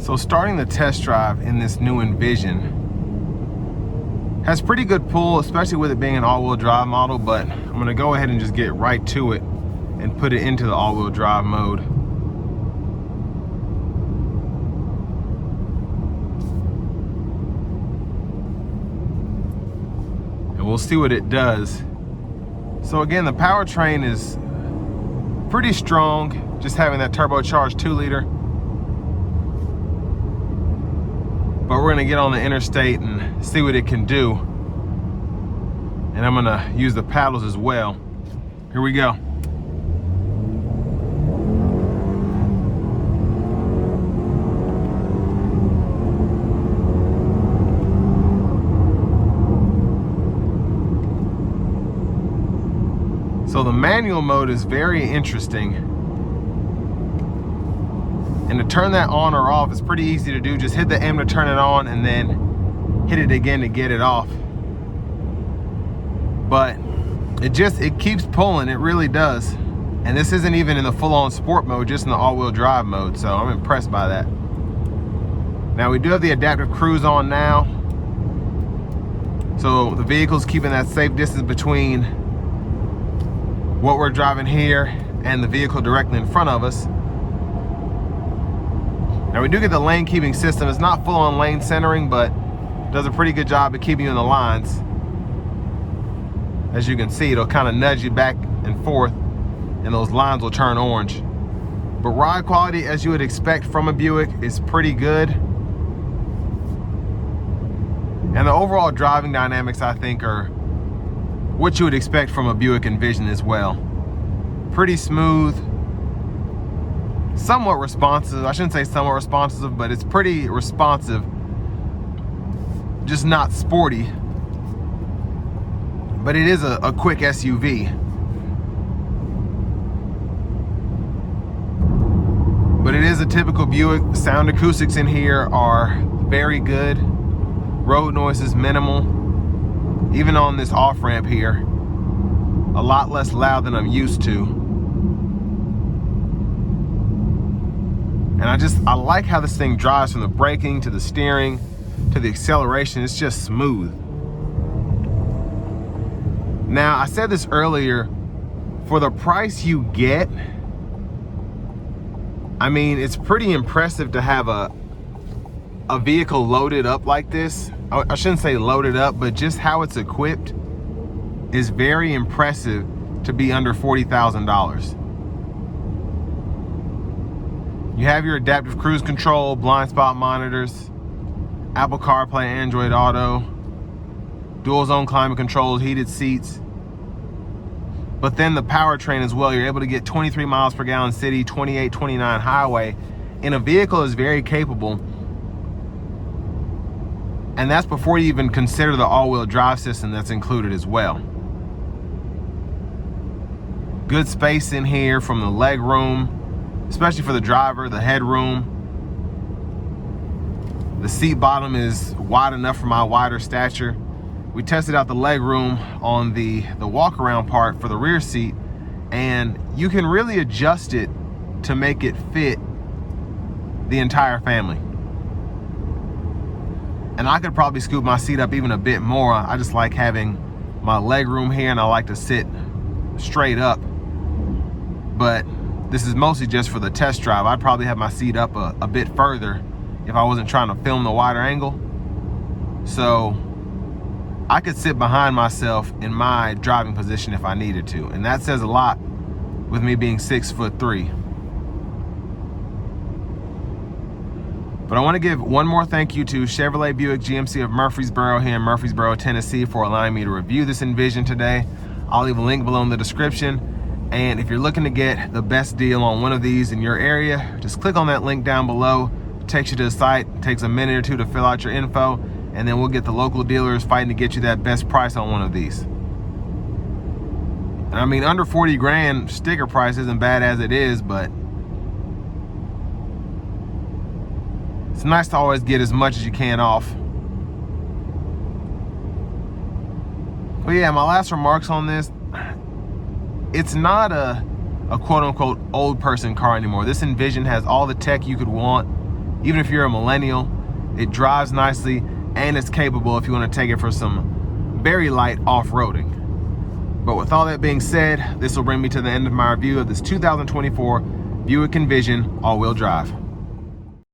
So starting the test drive in this new Envision has pretty good pull, especially with it being an all-wheel drive model, but I'm gonna go ahead and just get right to it and put it into the all-wheel drive mode. And we'll see what it does. So again, the powertrain is pretty strong, just having that turbocharged 2-liter. But we're gonna get on the interstate and see what it can do. And I'm gonna use the paddles as well. Here we go. So the manual mode is very interesting. And to turn that on or off is pretty easy to do. Just hit the M to turn it on and then hit it again to get it off. But it keeps pulling, it really does. And this isn't even in the full-on sport mode, just in the all-wheel drive mode, so I'm impressed by that. Now we do have the adaptive cruise on now. So the vehicle's keeping that safe distance between what we're driving here and the vehicle directly in front of us. Now we do get the lane keeping system. It's not full on lane centering, but does a pretty good job of keeping you in the lines. As you can see, it'll kind of nudge you back and forth and those lines will turn orange. But ride quality, as you would expect from a Buick, is pretty good. And the overall driving dynamics, I think, are what you would expect from a Buick Envision as well. Pretty smooth. Somewhat responsive. I shouldn't say somewhat responsive, but it's pretty responsive. Just not sporty. But it is a quick SUV. But it is a typical Buick. Sound acoustics in here are very good. Road noise is minimal. Even on this off-ramp here, a lot less loud than I'm used to. And I like how this thing drives, from the braking to the steering to the acceleration. It's just smooth. Now, I said this earlier, for the price you get, I mean, it's pretty impressive to have a vehicle loaded up like this. I shouldn't say loaded up, but just how it's equipped is very impressive to be under $40,000. You have your adaptive cruise control, blind spot monitors, Apple CarPlay, Android Auto, dual zone climate control, heated seats. But then the powertrain as well. You're able to get 23 miles per gallon city, 28, 29 highway. And a vehicle is very capable. And that's before you even consider the all-wheel drive system that's included as well. Good space in here from the leg room, especially for the driver, the headroom. The seat bottom is wide enough for my wider stature. We tested out the leg room on the walk-around part for the rear seat, and you can really adjust it to make it fit the entire family. And I could probably scoop my seat up even a bit more. I just like having my leg room here, and I like to sit straight up. But this is mostly just for the test drive. I'd probably have my seat up a bit further if I wasn't trying to film the wider angle. So I could sit behind myself in my driving position if I needed to. And that says a lot with me being 6'3". But I want to give one more thank you to Chevrolet Buick GMC of Murfreesboro here in Murfreesboro, Tennessee, for allowing me to review this Envision today. I'll leave a link below in the description. And if you're looking to get the best deal on one of these in your area, just click on that link down below. It takes you to the site. It takes a minute or two to fill out your info, and then we'll get the local dealers fighting to get you that best price on one of these. And I mean, under 40 grand, sticker price isn't bad as it is, but it's nice to always get as much as you can off. But yeah, my last remarks on this, it's not a quote-unquote old person car anymore. This Envision has all the tech you could want. Even if you're a millennial, it drives nicely and it's capable if you want to take it for some very light off-roading. But with all that being said, this will bring me to the end of my review of this 2024 Buick Envision all-wheel drive.